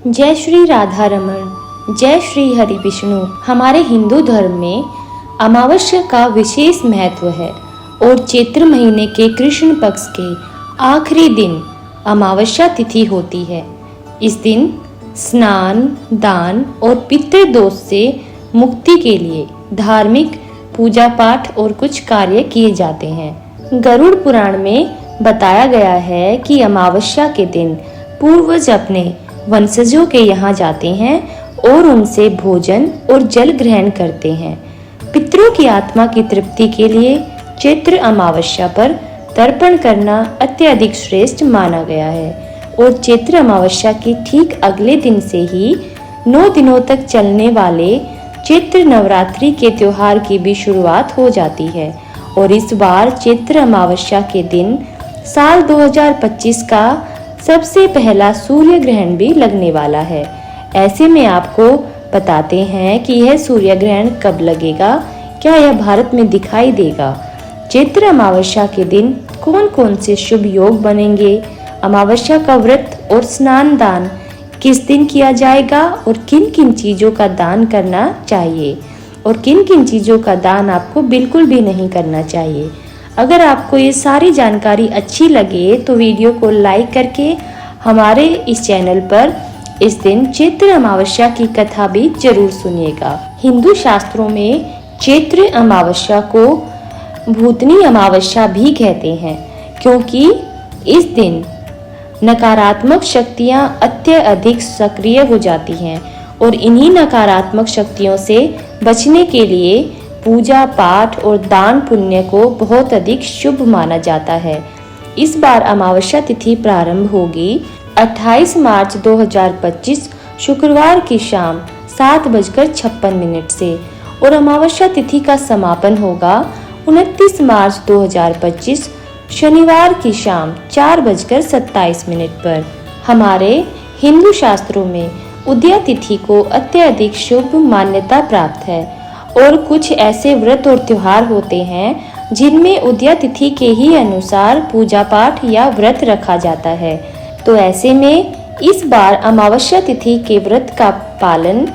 जय श्री राधा रमण, जय श्री हरि विष्णु। हमारे हिंदू धर्म में अमावस्या का विशेष महत्व है और चैत्र महीने के कृष्ण पक्ष के आखिरी दिन अमावस्या तिथि होती है। इस दिन स्नान, दान और पितृदोष से मुक्ति के लिए धार्मिक पूजा पाठ और कुछ कार्य किए जाते हैं। गरुड़ पुराण में बताया गया है कि अमावस्या के दिन पूर्वज अपने वंशजों के यहाँ जाते हैं और उनसे भोजन और जल ग्रहण करते हैं। पितरों की आत्मा की तृप्ति के लिए चैत्र अमावस्या पर तर्पण करना अत्यधिक श्रेष्ठ माना गया है और चैत्र अमावस्या के ठीक अगले दिन से ही 9 दिनों तक चलने वाले चैत्र नवरात्रि के त्योहार की भी शुरुआत हो जाती है। और इस बार चैत्र अमावस्या के दिन साल 2025 का सबसे पहला सूर्य ग्रहण भी लगने वाला है। ऐसे में आपको बताते हैं कि यह सूर्य ग्रहण कब लगेगा, क्या यह भारत में दिखाई देगा, चैत्र अमावस्या के दिन कौन कौन से शुभ योग बनेंगे, अमावस्या का व्रत और स्नान दान किस दिन किया जाएगा और किन किन चीज़ों का दान करना चाहिए और किन किन चीज़ों का दान आपको बिल्कुल भी नहीं करना चाहिए। अगर आपको ये सारी जानकारी अच्छी लगे तो वीडियो को लाइक करके हमारे इस चैनल पर इस दिन चैत्र अमावस्या की कथा भी जरूर सुनिएगा। हिंदू शास्त्रों में चैत्र अमावस्या को भूतनी अमावस्या भी कहते हैं, क्योंकि इस दिन नकारात्मक शक्तियां अत्यधिक सक्रिय हो जाती हैं और इन्हीं नकारात्मक शक्तियों से बचने के लिए पूजा पाठ और दान पुण्य को बहुत अधिक शुभ माना जाता है। इस बार अमावस्या तिथि प्रारंभ होगी 28 मार्च 2025 शुक्रवार की शाम 7:56 से और अमावस्या तिथि का समापन होगा 29 मार्च 2025 शनिवार की शाम 4:27 पर। हमारे हिंदू शास्त्रों में उदया तिथि को अत्यधिक शुभ मान्यता प्राप्त है और कुछ ऐसे व्रत और त्योहार होते हैं जिनमें उदया तिथि के ही अनुसार पूजा पाठ या व्रत रखा जाता है। तो ऐसे में इस बार अमावस्या तिथि के व्रत का पालन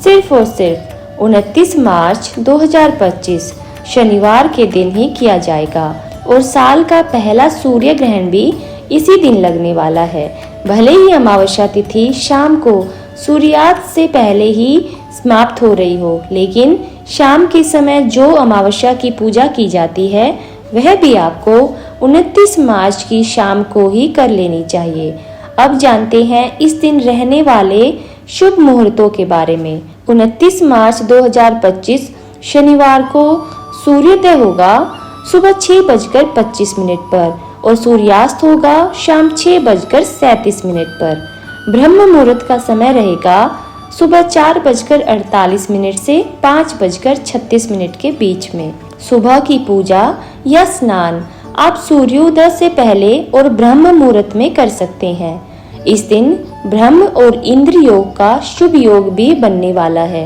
सिर्फ और सिर्फ 29 मार्च 2025 शनिवार के दिन ही किया जाएगा और साल का पहला सूर्य ग्रहण भी इसी दिन लगने वाला है। भले ही अमावस्या तिथि शाम को सूर्यास्त से पहले ही समाप्त हो रही हो, लेकिन शाम के समय जो अमावस्या की पूजा की जाती है वह भी आपको 29 मार्च की शाम को ही कर लेनी चाहिए। अब जानते हैं इस दिन रहने वाले शुभ मुहूर्तों के बारे में। 29 मार्च 2025 शनिवार को सूर्योदय होगा सुबह 6:25 पर और सूर्यास्त होगा शाम 6:37 पर। ब्रह्म मुहूर्त का समय रहेगा सुबह 4:48 से 5:36 के बीच में। सुबह की पूजा या स्नान आप सूर्योदय से पहले और ब्रह्म मुहूर्त में कर सकते हैं। इस दिन ब्रह्म और इंद्र योग का शुभ योग भी बनने वाला है।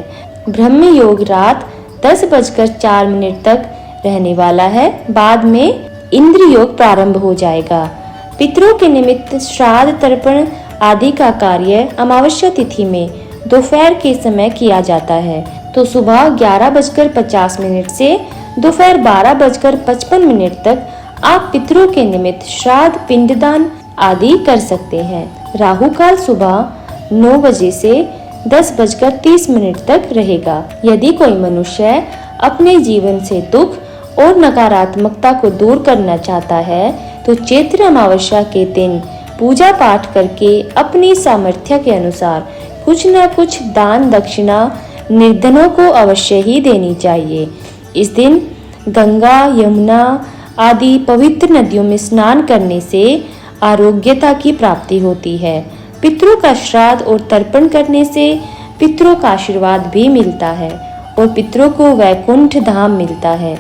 ब्रह्म योग रात 10:04 तक रहने वाला है, बाद में इंद्र योग प्रारंभ हो जाएगा। पितरों के निमित्त श्राद्ध तर्पण आदि का कार्य अमावस्या तिथि में दोपहर के समय किया जाता है। तो सुबह 11:50 से दोपहर 12:55 तक आप पितरों के निमित्त श्राद्ध पिंडदान आदि कर सकते हैं। राहु काल सुबह 9 बजे से 10:30 तक रहेगा। यदि कोई मनुष्य अपने जीवन से दुख और नकारात्मकता को दूर करना चाहता है तो चैत्र अमावस्या के दिन पूजा पाठ करके अपनी सामर्थ्य के अनुसार कुछ न कुछ दान दक्षिणा निर्धनों को अवश्य ही देनी चाहिए। इस दिन गंगा, यमुना आदि पवित्र नदियों में स्नान करने से आरोग्यता की प्राप्ति होती है। पितरों का श्राद्ध और तर्पण करने से पितरों का आशीर्वाद भी मिलता है और पितरों को वैकुंठ धाम मिलता है।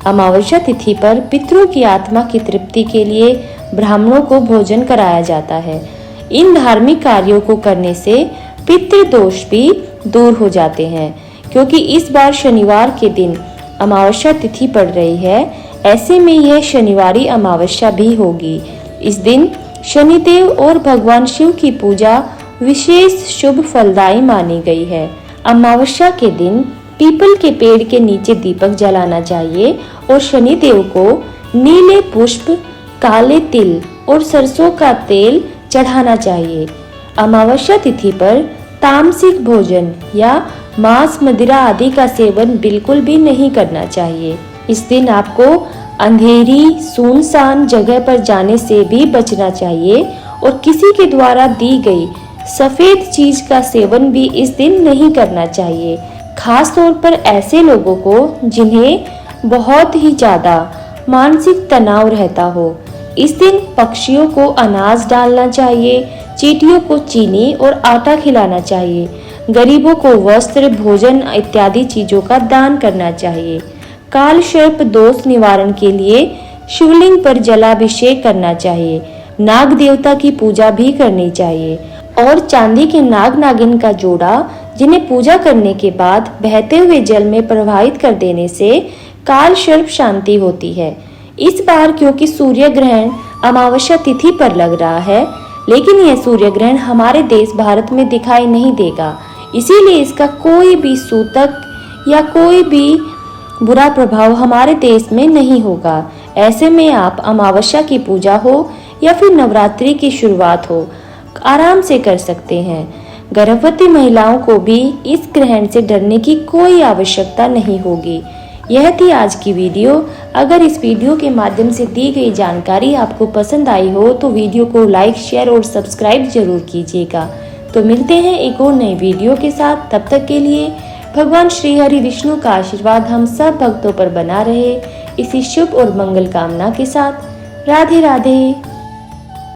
अमावस्या तिथि पर पितरों की आत्मा की तृप्ति के लिए ब्राह्मणों को भोजन कराया जाता है। इन धार्मिक कार्यों को करने से पितृदोष भी दूर हो जाते हैं। क्योंकि इस बार शनिवार के दिन अमावस्या तिथि पड़ रही है, ऐसे में यह शनिवारी अमावस्या भी होगी। इस दिन शनिदेव और भगवान शिव की पूजा विशेष शुभ फलदायी मानी गई है। अमावस्या के दिन पीपल के पेड़ के नीचे दीपक जलाना चाहिए और शनि देव को नीले पुष्प, काले तिल और सरसों का तेल चढ़ाना चाहिए। अमावस्या तिथि पर तामसिक भोजन या मांस, मदिरा आदि का सेवन बिल्कुल भी नहीं करना चाहिए। इस दिन आपको अंधेरी सुनसान जगह पर जाने से भी बचना चाहिए और किसी के द्वारा दी गई सफेद चीज का सेवन भी इस दिन नहीं करना चाहिए, खास तौर पर ऐसे लोगों को जिन्हें बहुत ही ज्यादा मानसिक तनाव रहता हो। इस दिन पक्षियों को अनाज डालना चाहिए, चींटियों को चीनी और आटा खिलाना चाहिए, गरीबों को वस्त्र, भोजन इत्यादि चीजों का दान करना चाहिए। काल सर्प दोष निवारण के लिए शिवलिंग पर जलाभिषेक करना चाहिए। नाग देवता की पूजा भी करनी चाहिए और चांदी के नाग नागिन का जोड़ा, जिन्हें पूजा करने के बाद बहते हुए जल में प्रवाहित कर देने से काल सर्प शांति होती है। इस बार क्योंकि सूर्य ग्रहण अमावस्या तिथि पर लग रहा है, लेकिन यह सूर्य ग्रहण हमारे देश भारत में दिखाई नहीं देगा, इसीलिए इसका कोई भी सूतक या कोई भी बुरा प्रभाव हमारे देश में नहीं होगा। ऐसे में आप अमावस्या की पूजा हो या फिर नवरात्रि की शुरुआत हो, आराम से कर सकते हैं। गर्भवती महिलाओं को भी इस ग्रहण से डरने की कोई आवश्यकता नहीं होगी। यह थी आज की वीडियो। अगर इस वीडियो के माध्यम से दी गई जानकारी आपको पसंद आई हो तो वीडियो को लाइक, शेयर और सब्सक्राइब जरूर कीजिएगा। तो मिलते हैं एक और नई वीडियो के साथ। तब तक के लिए भगवान श्री हरि विष्णु का आशीर्वाद हम सब भक्तों पर बना रहे, इसी शुभ और मंगल कामना के साथ। राधे राधे।